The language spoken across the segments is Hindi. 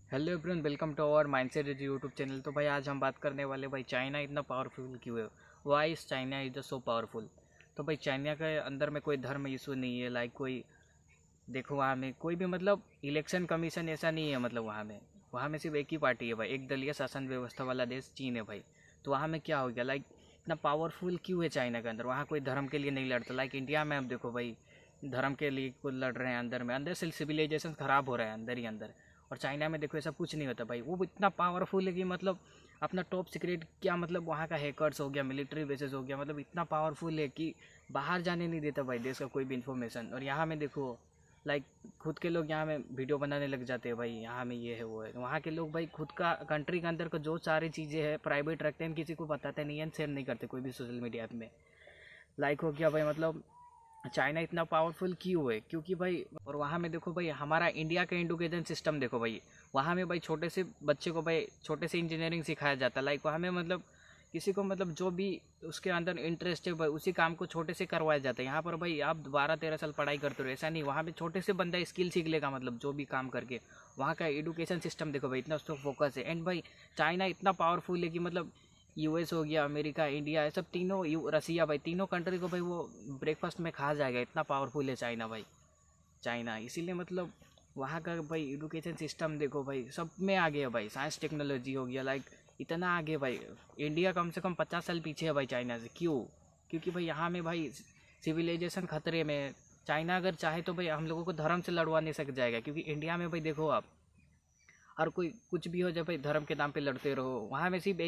Hello everyone, welcome to our mindset YouTube channel. तो भाई आज हम बात करने वाले भाई चाइना इतना पावरफुल क्यों है। Why is China is so powerful. तो भाई चाइना के अंदर में कोई धर्म इशू नहीं है। लाइक कोई देखो वहाँ में कोई भी मतलब इलेक्शन कमीशन ऐसा नहीं है। मतलब वहाँ में सिर्फ एक ही पार्टी है भाई। एक दलीय शासन व्यवस्था वाला देश चीन है भाई। तो वहाँ में क्या हो गया, लाइक इतना पावरफुल क्यों है चाइना के अंदर। वहाँ कोई धर्म के लिए नहीं लड़ता। लाइक इंडिया में अब देखो भाई, धर्म के लिए कोई लड़ रहे हैं अंदर में, अंदर से सिविलाइजेशन खराब हो रहा है अंदर ही अंदर। और चाइना में देखो ऐसा कुछ नहीं होता भाई। वो इतना पावरफुल है कि मतलब अपना टॉप सीक्रेट क्या मतलब वहाँ का हैकर्स हो गया, मिलिट्री बेसेस हो गया, मतलब इतना पावरफुल है कि बाहर जाने नहीं देता भाई देश का कोई भी इन्फॉर्मेशन। और यहाँ में देखो लाइक खुद के लोग यहाँ में वीडियो बनाने लग जाते हैं भाई। यहाँ में ये है वो है। वहाँ के लोग भाई खुद का कंट्री के अंदर का जो सारी चीज़ें हैं प्राइवेट रखते हैं, किसी को बताते नहीं है, शेयर नहीं करते कोई भी सोशल मीडिया में। लाइक हो गया भाई मतलब चाइना इतना पावरफुल क्यों है, क्योंकि भाई और वहाँ में देखो भाई हमारा इंडिया का एजुकेशन सिस्टम देखो भाई। वहाँ में भाई छोटे से बच्चे को भाई छोटे से इंजीनियरिंग सिखाया जाता है। लाइक वहाँ में मतलब किसी को मतलब जो भी उसके अंदर इंटरेस्ट है भाई उसी काम को छोटे से करवाया जाता है। यहाँ पर भाई आप 12-13 साल पढ़ाई करते हो ऐसा नहीं, वहाँ पे छोटे से बंदा स्किल सीख लेगा, मतलब जो भी काम करके। वहाँ का एजुकेशन सिस्टम देखो भाई इतना उस पर फोकस है। एंड भाई चाइना इतना पावरफुल है कि मतलब यूएस हो गया, अमेरिका, इंडिया, ये सब तीनों, रसिया भाई, तीनों कंट्री को भाई वो ब्रेकफास्ट में खा जाएगा। इतना पावरफुल है चाइना भाई। चाइना इसीलिए मतलब वहाँ का भाई एजुकेशन सिस्टम देखो भाई सब में आगे है भाई। साइंस टेक्नोलॉजी हो गया, लाइक इतना आगे भाई। इंडिया कम से कम 50 साल पीछे है भाई चाइना से। क्यों? क्योंकि भाई यहाँ में भाई सिविलाइजेशन खतरे में। चाइना अगर चाहे तो भाई हम लोगों को धर्म से लड़वा नहीं सक जाएगा। क्योंकि इंडिया में भाई देखो आप, हर कोई कुछ भी हो जाए भाई धर्म के नाम पे लड़ते रहो। वहाँ में सिर्फ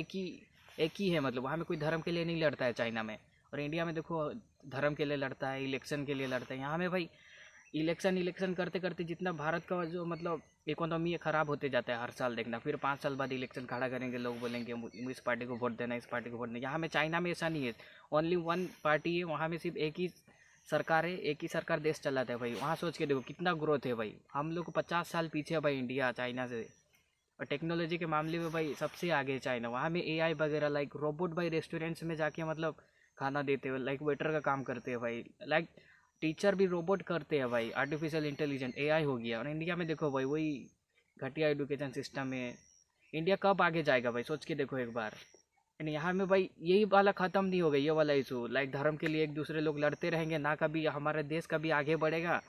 एक ही है, मतलब वहाँ में कोई धर्म के लिए नहीं लड़ता है चाइना में। और इंडिया में देखो धर्म के लिए लड़ता है, इलेक्शन के लिए लड़ता है। यहाँ में भाई इलेक्शन करते करते जितना भारत का जो मतलब इकोनॉमी ख़राब होते जाता है हर साल। देखना फिर 5 साल बाद इलेक्शन खड़ा करेंगे, लोग बोलेंगे इस पार्टी को वोट देना, इस पार्टी को वोट देना। यहाँ में चाइना में ऐसा नहीं है। ओनली वन पार्टी है वहाँ में, सिर्फ एक ही सरकार है, एक ही सरकार देश चलाता है भाई। वहाँ सोच के देखो कितना ग्रोथ है भाई। हम लोग को 50 साल पीछे है भाई इंडिया चाइना से। और टेक्नोलॉजी के मामले में भाई सबसे आगे है चाइना। वहाँ में एआई वगैरह, लाइक रोबोट भाई रेस्टोरेंट्स में जाके मतलब खाना देते हैं, लाइक वेटर का काम करते हैं भाई। लाइक टीचर भी रोबोट करते हैं भाई। आर्टिफिशियल इंटेलिजेंस एआई हो गया। और इंडिया में देखो भाई वही घटिया एजुकेशन सिस्टम है। इंडिया कब आगे जाएगा भाई, सोच के देखो एक बार। एंड यहाँ में भाई यही वाला ख़त्म नहीं होगा, ये वाला इशू। लाइक धर्म के लिए एक दूसरे लोग लड़ते रहेंगे, ना कभी हमारा देश कभी आगे बढ़ेगा,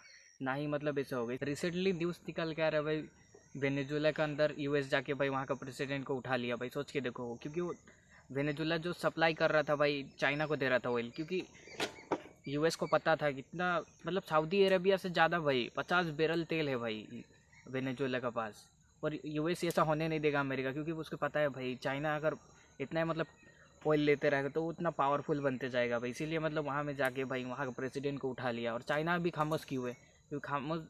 ना ही मतलब ऐसा होगा। रिसेंटली न्यूज़ निकल के आ रहा है भाई, वेनेजुएला के अंदर यूएस जाके भाई वहाँ का प्रेसिडेंट को उठा लिया भाई। सोच के देखो, क्योंकि वो वेनेजुएला जो सप्लाई कर रहा था भाई चाइना को दे रहा था ऑयल। क्योंकि यूएस को पता था कितना मतलब सऊदी अरेबिया से ज़्यादा भाई 50 बैरल तेल है भाई वेनेजुएला के पास। और यूएस ऐसा होने नहीं देगा अमेरिका, क्योंकि उसको पता है भाई चाइना अगर इतना मतलब ऑयल लेते रहेगा तो वो उतना पावरफुल बनते जाएगा भाई। इसीलिए मतलब वहाँ में जाके भाई वहाँ के प्रेसिडेंट को उठा लिया। और चाइना भी खामोश क्यों है, क्योंकि खामोश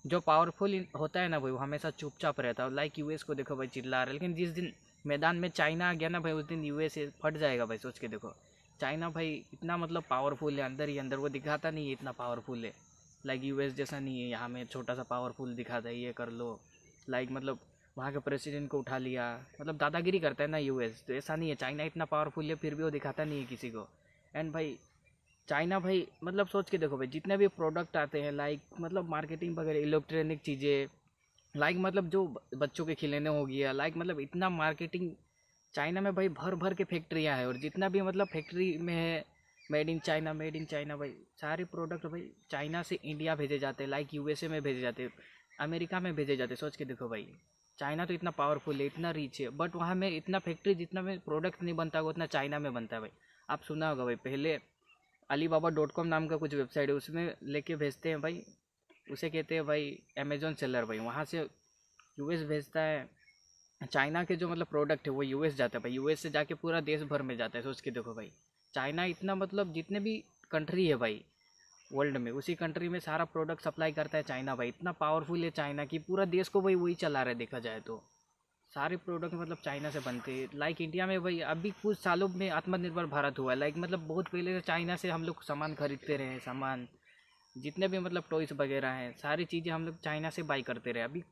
जो पावरफुल होता है ना भाई वो हमेशा चुपचाप रहता है। लाइक यूएस को देखो भाई चिल्ला रहा है, लेकिन जिस दिन मैदान में चाइना आ गया ना भाई उस दिन यूएस फट जाएगा भाई। सोच के देखो चाइना भाई इतना मतलब पावरफुल है अंदर ही अंदर, वो दिखाता नहीं है इतना पावरफुल है। लाइक यूएस जैसा नहीं है, यहाँ में छोटा सा पावरफुल दिखाता है, ये कर लो। लाइक मतलब वहाँ के प्रेसिडेंट को उठा लिया, मतलब दादागिरी करता है ना यूएस। तो ऐसा नहीं है, चाइना इतना पावरफुल है फिर भी वो दिखाता नहीं है किसी को। एंड भाई चाइना भाई मतलब सोच के देखो भाई जितने भी प्रोडक्ट आते हैं, लाइक मतलब मार्केटिंग वगैरह इलेक्ट्रॉनिक चीज़ें, लाइक मतलब जो बच्चों के खिलौने हो गया, लाइक मतलब इतना मार्केटिंग चाइना में भाई भर भर के फैक्ट्रियाँ हैं। और जितना भी मतलब फैक्ट्री में है made in China, made in China भाई। सारे प्रोडक्ट भाई चाइना से इंडिया भेजे जाते हैं, लाइक यूएसए में भेजे जाते हैं, अमेरिका में भेजे जाते हैं। सोच के देखो भाई चाइना तो इतना पावरफुल है, इतना रीच है, बट वहाँ में इतना फैक्ट्री जितना में प्रोडक्ट नहीं बनता होगा उतना चाइना में बनता है भाई। आप सुना होगा भाई, पहले Alibaba.com नाम का कुछ वेबसाइट है, उसमें लेके भेजते हैं भाई, उसे कहते हैं भाई अमेजोन सेलर भाई। वहाँ से यूएस भेजता है, चाइना के जो मतलब प्रोडक्ट है वो यूएस जाता है भाई, यूएस से जाके पूरा देश भर में जाता है। सोच के देखो भाई चाइना इतना मतलब जितने भी कंट्री है भाई वर्ल्ड में, उसी कंट्री में सारा प्रोडक्ट सप्लाई करता है चाइना भाई। इतना पावरफुल है चाइना कि पूरा देश को भाई वही चला रहा है देखा जाए तो। सारे प्रोडक्ट मतलब चाइना से बनते हैं। लाइक इंडिया में भाई अभी कुछ सालों में आत्मनिर्भर भारत हुआ है। लाइक मतलब बहुत पहले से चाइना से हम लोग सामान खरीदते रहे हैं, सामान जितने भी मतलब टॉयस वगैरह हैं सारी चीज़ें हम लोग चाइना से बाई करते रहे। अभी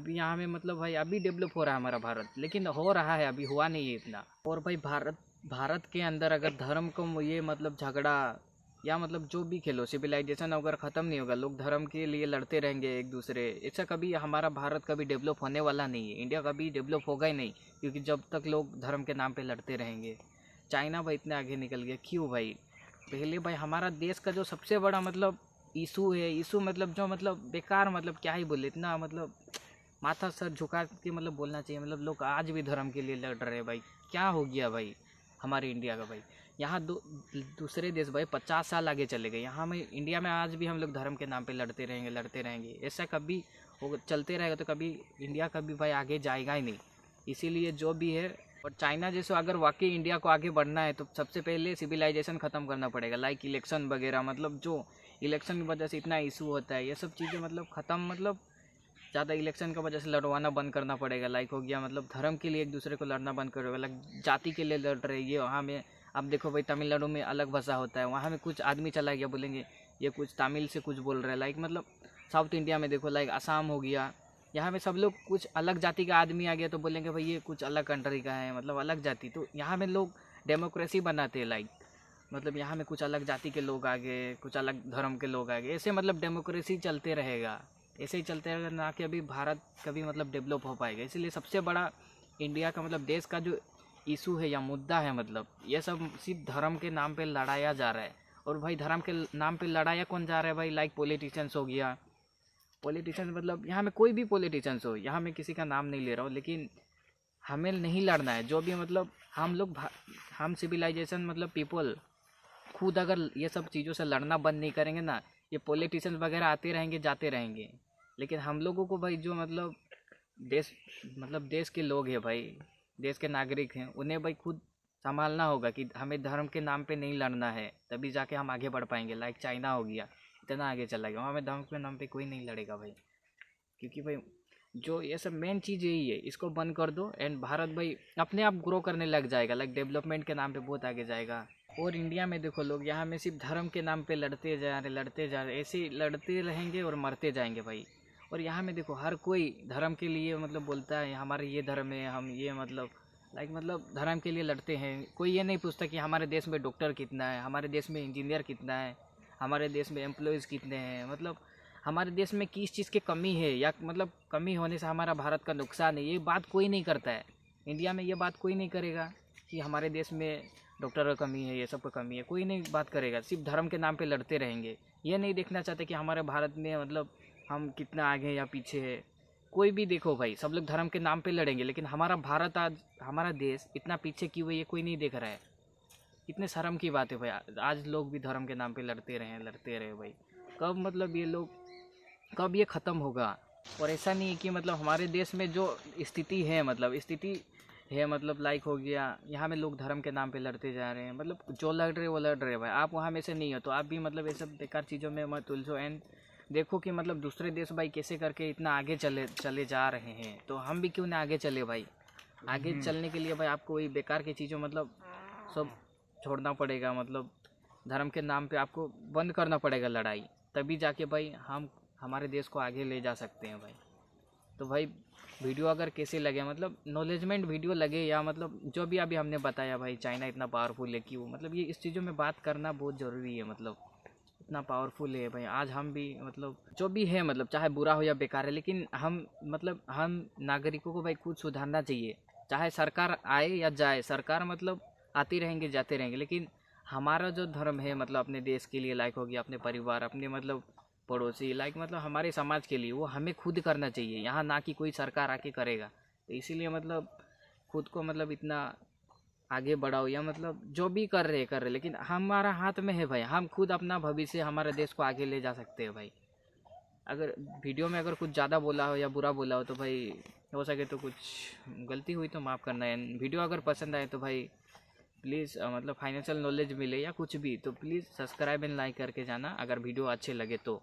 यहाँ में मतलब भाई अभी डेवलप हो रहा है हमारा भारत, लेकिन हो रहा है, अभी हुआ नहीं है इतना। और भाई भारत भारत के अंदर अगर धर्म को ये मतलब झगड़ा या मतलब जो भी खेलो, सिविलाइजेशन अगर ख़त्म नहीं होगा, लोग धर्म के लिए लड़ते रहेंगे एक दूसरे, ऐसा कभी हमारा भारत कभी डेवलप होने वाला नहीं है, इंडिया कभी डेवलप होगा ही नहीं, क्योंकि जब तक लोग धर्म के नाम पे लड़ते रहेंगे। चाइना भाई इतने आगे निकल गया क्यों भाई? पहले भाई हमारा देश का जो सबसे बड़ा मतलब इशू है, इशू मतलब जो मतलब बेकार, मतलब क्या ही बोले, इतना मतलब माथा सर झुका के मतलब बोलना चाहिए, मतलब लोग आज भी धर्म के लिए लड़ रहे हैं भाई। क्या हो गया भाई हमारे इंडिया का भाई? यहाँ दूसरे देश भाई 50 साल आगे चले गए, यहाँ में इंडिया में आज भी हम लोग धर्म के नाम पे लड़ते रहेंगे। ऐसा कभी हो चलते रहेगा तो कभी इंडिया कभी भाई आगे जाएगा ही नहीं। इसीलिए जो भी है, और चाइना जैसे अगर वाकई इंडिया को आगे बढ़ना है तो सबसे पहले सिविलाइजेशन ख़त्म करना पड़ेगा, लाइक इलेक्शन वगैरह, मतलब जो इलेक्शन की वजह से इतना इशू होता है, ये सब चीज़ें मतलब ख़त्म, मतलब ज़्यादा इलेक्शन की वजह से लड़वाना बंद करना पड़ेगा। लाइक हो गया मतलब धर्म के लिए एक दूसरे को लड़ना बंद करेगा, लाइक जाति के लिए लड़ रहे ये वहाँ में। अब देखो भाई तमिलनाडु में अलग भाषा होता है, वहाँ में कुछ आदमी चला गया बोलेंगे ये कुछ तमिल से कुछ बोल रहे हैं, लाइक मतलब साउथ इंडिया में देखो लाइक असम हो गया, यहाँ में सब लोग कुछ अलग जाति का आदमी आ गया तो बोलेंगे भाई ये कुछ अलग कंट्री का है, मतलब अलग जाति। तो यहाँ में लोग डेमोक्रेसी बनाते हैं, लाइक मतलब यहाँ में कुछ अलग जाति के लोग आ गए, कुछ अलग धर्म के लोग आ गए, ऐसे मतलब डेमोक्रेसी चलते रहेगा, ऐसे ही चलते रहेगा, ना कि अभी भारत कभी मतलब डेवलप हो पाएगा। इसीलिए सबसे बड़ा इंडिया का मतलब देश का जो इशू है या मुद्दा है, मतलब ये सब सिर्फ धर्म के नाम पे लड़ाया जा रहा है। और भाई धर्म के नाम पे लड़ाया कौन जा रहा है भाई? लाइक पॉलिटिशियंस हो गया, पॉलिटिशियंस मतलब यहाँ में कोई भी पॉलिटिशियंस हो, यहाँ मैं किसी का नाम नहीं ले रहा हूँ, लेकिन हमें नहीं लड़ना है। जो भी मतलब हम सिविलाइजेशन मतलब पीपल खुद अगर ये सब चीज़ों से लड़ना बंद नहीं करेंगे ना, ये पॉलिटिशियंस वगैरह आते रहेंगे जाते रहेंगे, लेकिन हम लोगों को भाई जो मतलब देश के लोग हैं भाई, देश के नागरिक हैं, उन्हें भाई खुद संभालना होगा कि हमें धर्म के नाम पे नहीं लड़ना है, तभी जाके हम आगे बढ़ पाएंगे। लाइक चाइना हो गया, इतना आगे चला गया, वहाँ हमें धर्म के नाम पे कोई नहीं लड़ेगा भाई, क्योंकि भाई जो ये सब मेन चीज़ यही है, इसको बंद कर दो एंड भारत भाई अपने आप ग्रो करने लग जाएगा, लाइक डेवलपमेंट के नाम पे बहुत आगे जाएगा। और इंडिया में देखो लोग यहाँ में सिर्फ धर्म के नाम पे लड़ते जा रहे, ऐसे ही लड़ते रहेंगे और मरते जाएंगे भाई। और यहाँ में देखो हर कोई धर्म के लिए मतलब बोलता है हमारे ये धर्म है, हम ये मतलब धर्म के लिए लड़ते हैं। कोई ये नहीं पूछता कि हमारे देश में डॉक्टर कितना है, हमारे देश में इंजीनियर कितना है, हमारे देश में एम्प्लॉयज़ कितने हैं, मतलब हमारे देश में किस चीज़ की कमी है, या मतलब कमी होने से हमारा भारत का नुकसान है, ये बात कोई नहीं करता है। इंडिया में ये बात कोई नहीं करेगा कि हमारे देश में डॉक्टर का कमी है, ये सब का कमी है, कोई नहीं बात करेगा, सिर्फ धर्म के नाम पे लड़ते रहेंगे। ये नहीं देखना चाहते कि हमारे भारत में मतलब हम कितना आगे या पीछे है। कोई भी देखो भाई, सब लोग धर्म के नाम पे लड़ेंगे, लेकिन हमारा भारत आज, हमारा देश इतना पीछे क्यों है ये कोई नहीं देख रहा है। इतने शर्म की बात है भाई, आज लोग भी धर्म के नाम पे लड़ते रहे भाई। कब मतलब ये लोग, कब ये ख़त्म होगा? और ऐसा नहीं है कि मतलब हमारे देश में जो स्थिति है, मतलब लाइक हो गया, यहाँ में लोग धर्म के नाम पे लड़ते जा रहे हैं, मतलब जो लड़ रहे वो लड़ रहे भाई। आप वहाँ में से नहीं हो तो आप भी मतलब ये सब बेकार चीज़ों में मत उलझो एंड देखो कि मतलब दूसरे देश भाई कैसे करके इतना आगे चले जा रहे हैं, तो हम भी क्यों ना आगे चले भाई। आगे चलने के लिए भाई आपको वही बेकार की चीज़ों मतलब सब छोड़ना पड़ेगा, मतलब धर्म के नाम पे आपको बंद करना पड़ेगा लड़ाई, तभी जाके भाई हम हमारे देश को आगे ले जा सकते हैं भाई। तो भाई वीडियो अगर कैसे लगे, मतलब नॉलेजमेंट वीडियो लगे या मतलब जो भी अभी हमने बताया भाई, चाइना इतना पावरफुल है क्यों, मतलब ये इस चीज़ों में बात करना बहुत ज़रूरी है, मतलब इतना पावरफुल है भाई। आज हम भी मतलब जो भी है, मतलब चाहे बुरा हो या बेकार है, लेकिन हम नागरिकों को भाई खुद सुधारना चाहिए। चाहे सरकार आए या जाए, सरकार मतलब आती रहेंगे जाते रहेंगे, लेकिन हमारा जो धर्म है मतलब अपने देश के लिए, लाइक हो गया अपने परिवार, अपने मतलब पड़ोसी, लाइक मतलब हमारे समाज के लिए, वो हमें खुद करना चाहिए, यहाँ ना कि कोई सरकार आके करेगा। तो इसीलिए मतलब खुद को मतलब इतना आगे बढ़ाओ, या मतलब जो भी कर रहे, लेकिन हमारा हाथ में है भाई, हम खुद अपना भविष्य हमारे देश को आगे ले जा सकते हैं भाई। अगर वीडियो में अगर कुछ ज़्यादा बोला हो या बुरा बोला हो तो भाई हो सके तो कुछ गलती हुई तो माफ़ करना है। वीडियो अगर पसंद आए तो भाई प्लीज़ मतलब फाइनेंशियल नॉलेज मिले या कुछ भी तो प्लीज़ सब्सक्राइब एंड लाइक करके जाना, अगर वीडियो अच्छे लगे तो।